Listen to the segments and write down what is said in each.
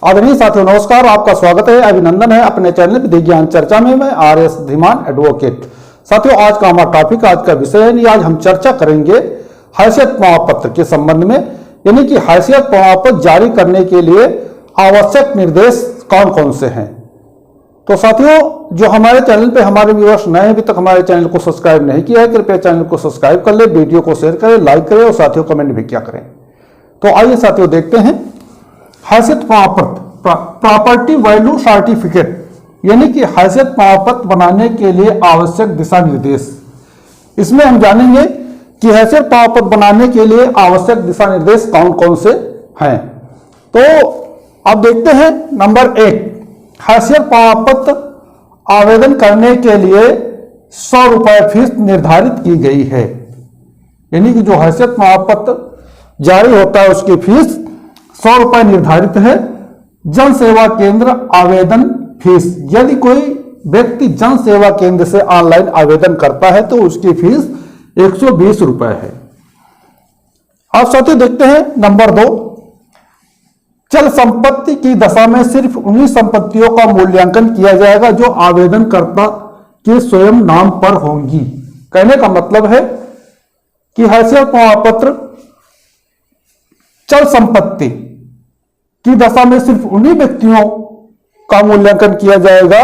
आदरणीय साथियों नमस्कार, आपका स्वागत है, अभिनंदन है अपने चैनल विधि ज्ञान चर्चा में। मैं RS धीमान एडवोकेट। साथियों आज का हमारा टॉपिक, आज का विषय है, आज हम चर्चा करेंगे हैसियत प्रमाण पत्र के संबंध में, यानी कि हैसियत प्रमाण पत्र जारी करने के लिए आवश्यक निर्देश कौन कौन से हैं। तो साथियों जो हमारे चैनल पे हमारे व्यूअर्स नए हैं, अभी तक हमारे चैनल को सब्सक्राइब नहीं किया है, कृपया चैनल को सब्सक्राइब कर ले, वीडियो को शेयर करें, लाइक करें और साथियों कमेंट भी क्या करें। तो आइए साथियों देखते हैं हैसियत प्रमाण पत्र, प्रॉपर्टी वैल्यू सर्टिफिकेट, यानी कि हैसियत प्रमाण पत्र बनाने के लिए आवश्यक दिशा निर्देश। इसमें हम जानेंगे कि हैसियत प्रमाण पत्र बनाने के लिए आवश्यक दिशा निर्देश कौन कौन से हैं। तो अब देखते हैं नंबर 1, हैसियत प्रमाण पत्र आवेदन करने के लिए 100 रुपए फीस निर्धारित की गई है। यानी कि जो हैसियत प्रमाण पत्र जारी होता है उसकी फीस 100 रुपए निर्धारित है। जन सेवा केंद्र आवेदन फीस, यदि कोई व्यक्ति जन सेवा केंद्र से ऑनलाइन आवेदन करता है तो उसकी फीस 120 रुपए है। अब साथियों देखते हैं नंबर 2, चल संपत्ति की दशा में सिर्फ उन्हीं संपत्तियों का मूल्यांकन किया जाएगा जो आवेदनकर्ता के स्वयं नाम पर होंगी। कहने का मतलब है कि हैसियत प्रमाण पत्र चल संपत्ति की दशा में सिर्फ उन्हीं व्यक्तियों का मूल्यांकन किया जाएगा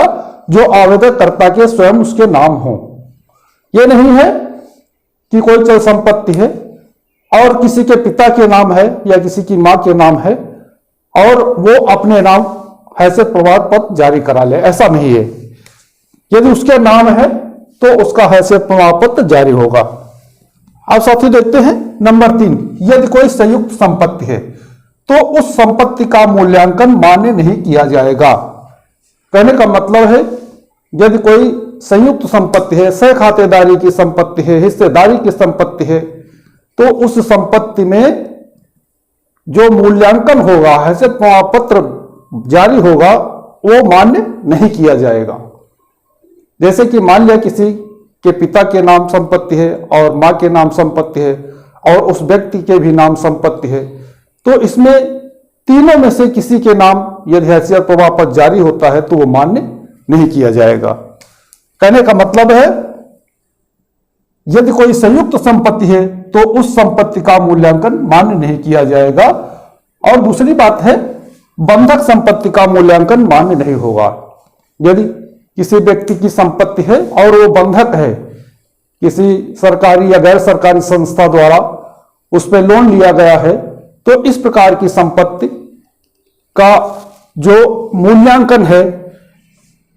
जो आवेदनकर्ता के स्वयं उसके नाम हो। यह नहीं है कि कोई चल संपत्ति है और किसी के पिता के नाम है या किसी की मां के नाम है और वो अपने नाम हैसियत प्रमाण पत्र जारी करा ले, ऐसा नहीं है। यदि उसके नाम है तो उसका हैसियत प्रमाण पत्र जारी होगा। अब साथियों देखते हैं नंबर 3, यदि कोई संयुक्त संपत्ति है तो उस संपत्ति का मूल्यांकन मान्य नहीं किया जाएगा। कहने का मतलब है यदि कोई संयुक्त संपत्ति है, सह खातेदारी की संपत्ति है, हिस्सेदारी की संपत्ति है, तो उस संपत्ति में जो मूल्यांकन होगा, हैसियत प्रमाण पत्र जारी होगा, वो मान्य नहीं किया जाएगा। जैसे कि मान लिया किसी के पिता के नाम संपत्ति है और मां के नाम संपत्ति है और उस व्यक्ति के भी नाम संपत्ति है, तो इसमें तीनों में से किसी के नाम यदि हैसियत प्रमाण पत्र जारी होता है तो वो मान्य नहीं किया जाएगा। कहने का मतलब है यदि कोई संयुक्त संपत्ति है तो उस संपत्ति का मूल्यांकन मान्य नहीं किया जाएगा। और दूसरी बात है बंधक संपत्ति का मूल्यांकन मान्य नहीं होगा। यदि किसी व्यक्ति की संपत्ति है और वो बंधक है, किसी सरकारी या गैर सरकारी संस्था द्वारा उस पर लोन लिया गया है, तो इस प्रकार की संपत्ति का जो मूल्यांकन है,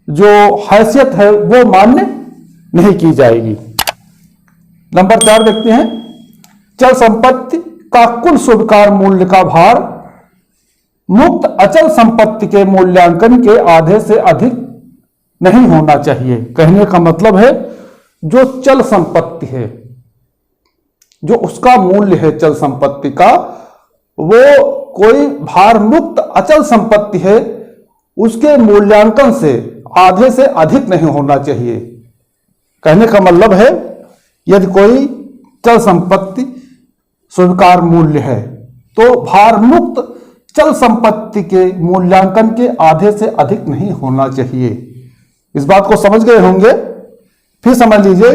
जो हैसियत है, वो मान्य नहीं की जाएगी। नंबर 4 देखते हैं, चल संपत्ति का कुल स्वीकार मूल्य का भार मुक्त अचल संपत्ति के मूल्यांकन के आधे से अधिक नहीं होना चाहिए। कहने का मतलब है जो चल संपत्ति है, जो उसका मूल्य है चल संपत्ति का, वो कोई भार मुक्त अचल संपत्ति है, उसके मूल्यांकन से आधे से अधिक नहीं होना चाहिए। कहने का मतलब है यदि कोई चल संपत्ति स्वीकार मूल्य है तो भार मुक्त चल संपत्ति के मूल्यांकन के आधे से अधिक नहीं होना चाहिए। इस बात को समझ गए होंगे। फिर समझ लीजिए,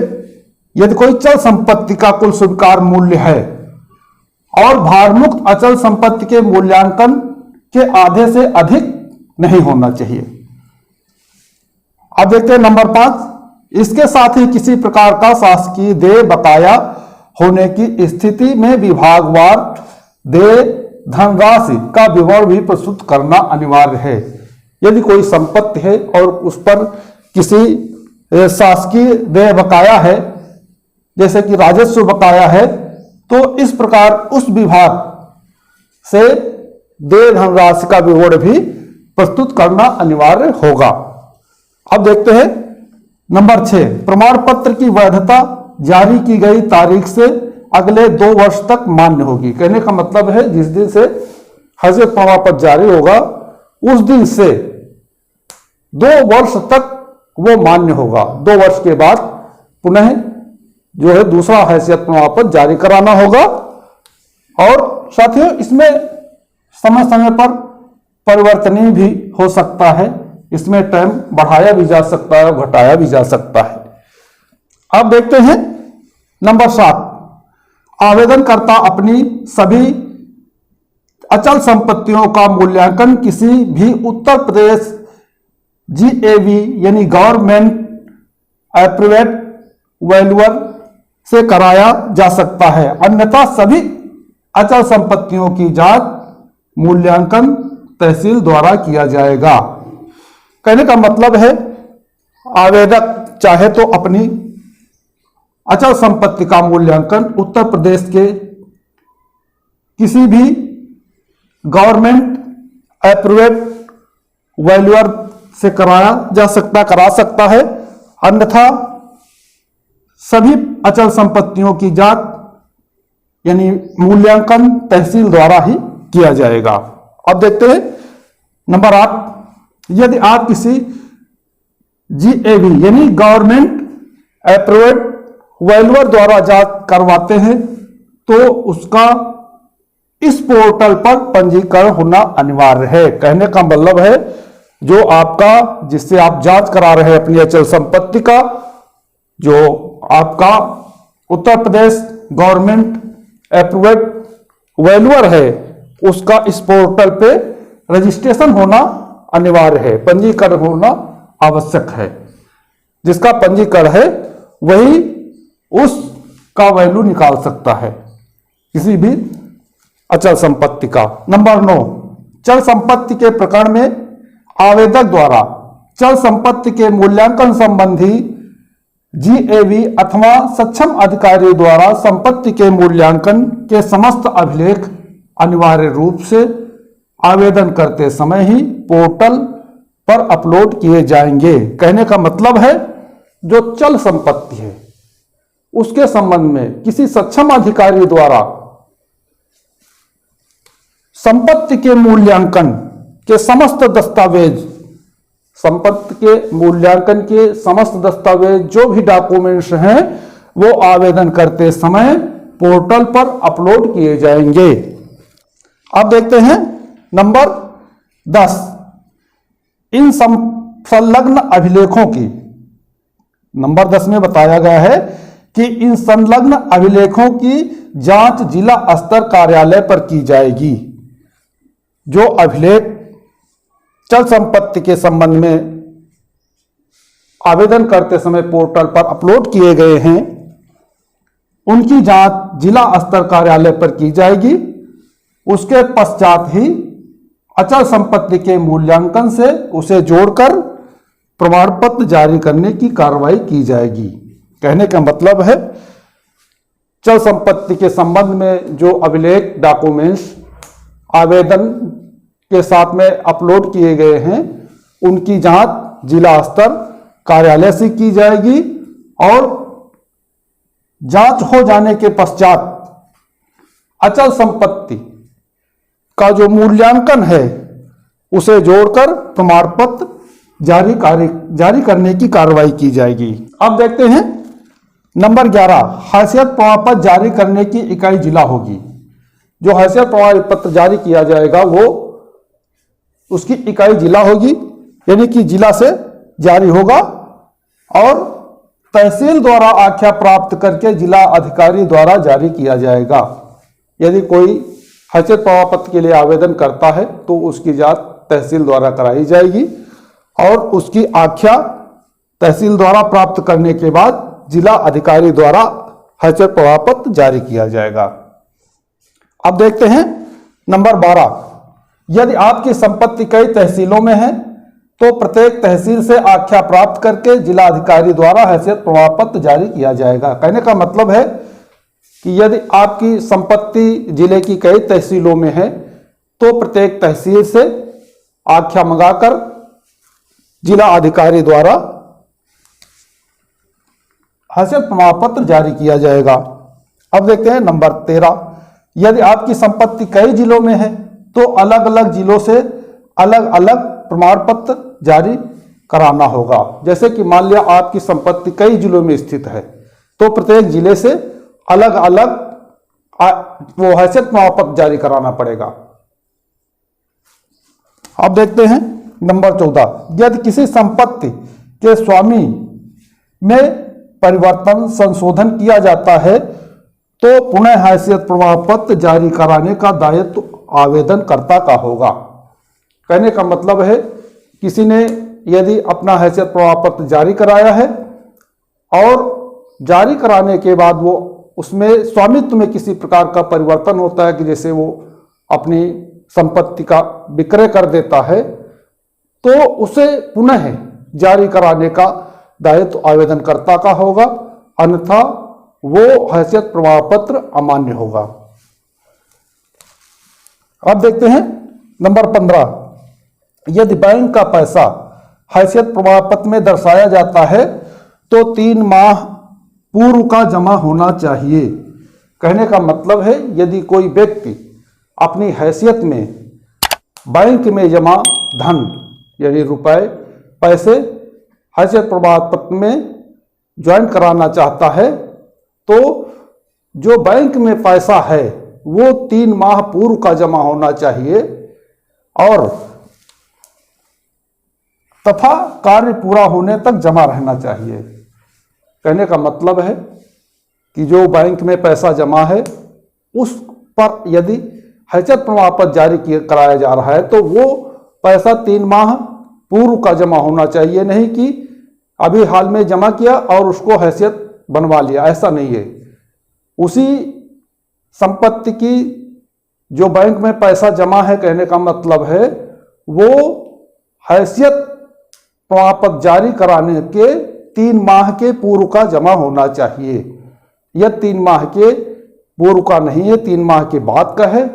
यदि कोई चल संपत्ति का कुल स्वीकार मूल्य है और भारमुक्त अचल संपत्ति के मूल्यांकन के आधे से अधिक नहीं होना चाहिए। अब देखते हैं नंबर 5, इसके साथ ही किसी प्रकार का शासकीय देय बकाया होने की स्थिति में विभागवार देय धनराशि का विवरण भी प्रस्तुत करना अनिवार्य है। यदि कोई संपत्ति है और उस पर किसी शासकीय देय बकाया है, जैसे कि राजस्व बकाया है, तो इस प्रकार उस विभाग से देय धनराशि का विवरण भी प्रस्तुत करना अनिवार्य होगा। अब देखते हैं नंबर 6, प्रमाण पत्र की वैधता जारी की गई तारीख से अगले 2 वर्ष तक मान्य होगी। कहने का मतलब है जिस दिन से हैसियत प्रमाण पत्र जारी होगा उस दिन से 2 वर्ष तक वो मान्य होगा। 2 वर्ष के बाद पुनः जो है दूसरा हैसियत प्रमाण पत्र जारी कराना होगा। और साथियों इसमें समय समय पर परिवर्तनीय भी हो सकता है, इसमें टाइम बढ़ाया भी जा सकता है और घटाया भी जा सकता है। अब देखते हैं नंबर 7, आवेदनकर्ता अपनी सभी अचल संपत्तियों का मूल्यांकन किसी भी उत्तर प्रदेश GAV यानी गवर्नमेंट एप्रूव्ड वैल्यूअर से कराया जा सकता है, अन्यथा सभी अचल संपत्तियों की जांच मूल्यांकन तहसील द्वारा किया जाएगा। कहने का मतलब है आवेदक चाहे तो अपनी अचल संपत्ति का मूल्यांकन उत्तर प्रदेश के किसी भी गवर्नमेंट अप्रूव्ड वैल्यूअर से करा सकता है, अन्यथा सभी अचल संपत्तियों की जांच यानी मूल्यांकन तहसील द्वारा ही किया जाएगा। अब देखते हैं नंबर 8, यदि आप किसी GAV यानी गवर्नमेंट अप्रूव्ड वैल्यूअर द्वारा जांच करवाते हैं तो उसका इस पोर्टल पर पंजीकरण होना अनिवार्य है। कहने का मतलब है जो आपका जिससे आप जांच करा रहे हैं अपनी अचल संपत्ति का, जो आपका Uttar Pradesh government approved valuer है, उसका इस पोर्टल पे रजिस्ट्रेशन होना अनिवार्य है, पंजीकरण होना आवश्यक है। जिसका पंजीकरण है वही उसका वैल्यू निकाल सकता है किसी भी अचल संपत्ति का। नंबर 9, चल संपत्ति के प्रकरण में आवेदक द्वारा चल संपत्ति के मूल्यांकन संबंधी GAV अथवा सक्षम अधिकारी द्वारा संपत्ति के मूल्यांकन के समस्त अभिलेख अनिवार्य रूप से आवेदन करते समय ही पोर्टल पर अपलोड किए जाएंगे। कहने का मतलब है जो चल संपत्ति है उसके संबंध में किसी सक्षम अधिकारी द्वारा संपत्ति के मूल्यांकन के समस्त दस्तावेज, संपत्ति के मूल्यांकन के समस्त दस्तावेज जो भी डॉक्यूमेंट्स हैं वो आवेदन करते समय पोर्टल पर अपलोड किए जाएंगे। अब देखते हैं नंबर 10, इन संलग्न अभिलेखों की, नंबर 10 में बताया गया है कि इन संलग्न अभिलेखों की जांच जिला स्तर कार्यालय पर की जाएगी। जो अभिलेख चल संपत्ति के संबंध में आवेदन करते समय पोर्टल पर अपलोड किए गए हैं उनकी जांच जिला स्तर कार्यालय पर की जाएगी। उसके पश्चात ही अचल संपत्ति के मूल्यांकन से उसे जोड़कर प्रमाण पत्र जारी करने की कार्रवाई की जाएगी। कहने का मतलब है चल संपत्ति के संबंध में जो अभिलेख डॉक्यूमेंट्स आवेदन के साथ में अपलोड किए गए हैं उनकी जांच जिला स्तर कार्यालय से की जाएगी और जांच हो जाने के पश्चात अचल संपत्ति का जो मूल्यांकन है उसे जोड़कर प्रमाण पत्र जारी करने की कार्रवाई की जाएगी। अब देखते हैं नंबर 11, हैसियत प्रमाण पत्र जारी करने की इकाई जिला होगी। जो हैसियत प्रमाण पत्र जारी किया जाएगा वो उसकी इकाई जिला होगी, यानी कि जिला से जारी होगा और तहसील द्वारा आख्या प्राप्त करके जिला अधिकारी द्वारा जारी किया जाएगा। यदि कोई हैसियत प्रमाण पत्र के लिए आवेदन करता है तो उसकी जांच तहसील द्वारा कराई जाएगी और उसकी आख्या तहसील द्वारा प्राप्त करने के बाद जिला अधिकारी द्वारा हैसियत प्रमाण पत्र जारी किया जाएगा। अब देखते हैं नंबर 12, यदि आपकी संपत्ति कई तहसीलों में है तो प्रत्येक तहसील से आख्या प्राप्त करके जिला अधिकारी द्वारा हैसियत प्रमाण पत्र जारी किया जाएगा। कहने का मतलब है कि यदि आपकी संपत्ति जिले की कई तहसीलों में है तो प्रत्येक तहसील से आख्या मंगाकर जिला अधिकारी द्वारा हैसियत प्रमाण पत्र जारी किया जाएगा। अब देखते हैं नंबर 13, यदि आपकी संपत्ति कई जिलों में है तो अलग अलग जिलों से अलग अलग प्रमाण पत्र जारी कराना होगा। जैसे कि मान लिया आपकी संपत्ति कई जिलों में स्थित है तो प्रत्येक जिले से अलग अलग वो हैसियत प्रमाण पत्र जारी कराना पड़ेगा। अब देखते हैं नंबर 14, यदि किसी संपत्ति के स्वामी में परिवर्तन संशोधन किया जाता है तो पुनः हैसियत प्रमाण पत्र जारी कराने का दायित्व आवेदनकर्ता का होगा। कहने का मतलब है किसी ने यदि अपना हैसियत प्रमाण पत्र जारी कराया है और जारी कराने के बाद वो उसमें स्वामित्व में किसी प्रकार का परिवर्तन होता है कि जैसे वो अपनी संपत्ति का विक्रय कर देता है तो उसे पुनः जारी कराने का दायित्व आवेदनकर्ता का होगा, अन्यथा वो हैसियत प्रमाण पत्र अमान्य होगा। अब देखते हैं नंबर 15, यदि बैंक का पैसा हैसियत प्रमाण पत्र में दर्शाया जाता है तो 3 माह पूर्व का जमा होना चाहिए। कहने का मतलब है यदि कोई व्यक्ति अपनी हैसियत में बैंक में जमा धन यानी रुपए पैसे हैसियत प्रमाण पत्र में ज्वाइन कराना चाहता है तो जो बैंक में पैसा है वो 3 माह पूर्व का जमा होना चाहिए और तथा कार्य पूरा होने तक जमा रहना चाहिए। कहने का मतलब है कि जो बैंक में पैसा जमा है उस पर यदि हैसियत प्रमाण पत्र जारी कराया जा रहा है तो वो पैसा 3 माह पूर्व का जमा होना चाहिए, नहीं कि अभी हाल में जमा किया और उसको हैसियत बनवा लिया, ऐसा नहीं है। उसी संपत्ति की जो बैंक में पैसा जमा है, कहने का मतलब है वो हैसियत प्रमाण पत्र जारी कराने के 3 माह के पूर्व का जमा होना चाहिए। यह 3 माह के पूर्व का नहीं है, 3 माह के बाद का है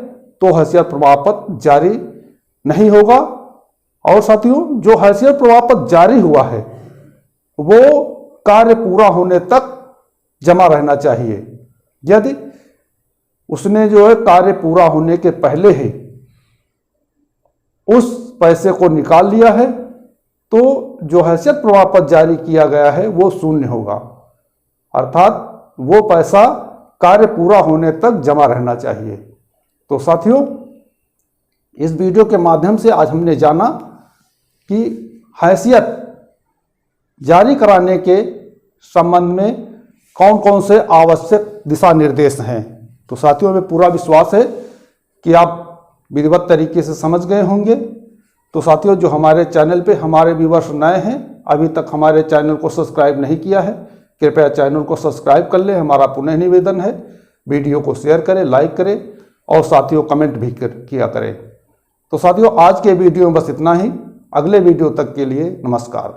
तो हैसियत प्रमाण पत्र जारी नहीं होगा। और साथियों, जो हैसियत प्रमाण पत्र जारी हुआ है वो कार्य पूरा होने तक जमा रहना चाहिए। यदि उसने जो है कार्य पूरा होने के पहले ही उस पैसे को निकाल लिया है तो जो हैसियत प्रमाण पत्र जारी किया गया है वो शून्य होगा, अर्थात वो पैसा कार्य पूरा होने तक जमा रहना चाहिए। तो साथियों, इस वीडियो के माध्यम से आज हमने जाना कि हैसियत जारी कराने के संबंध में कौन कौन से आवश्यक दिशा निर्देश हैं। तो साथियों, हमें पूरा विश्वास है कि आप विधिवत तरीके से समझ गए होंगे। तो साथियों, जो हमारे चैनल पे हमारे व्यूअर्स नए हैं, अभी तक हमारे चैनल को सब्सक्राइब नहीं किया है, कृपया चैनल को सब्सक्राइब कर लें। हमारा पुनः निवेदन है, वीडियो को शेयर करें, लाइक करें और साथियों कमेंट भी किया करें। तो साथियों, आज के वीडियो में बस इतना ही। अगले वीडियो तक के लिए नमस्कार।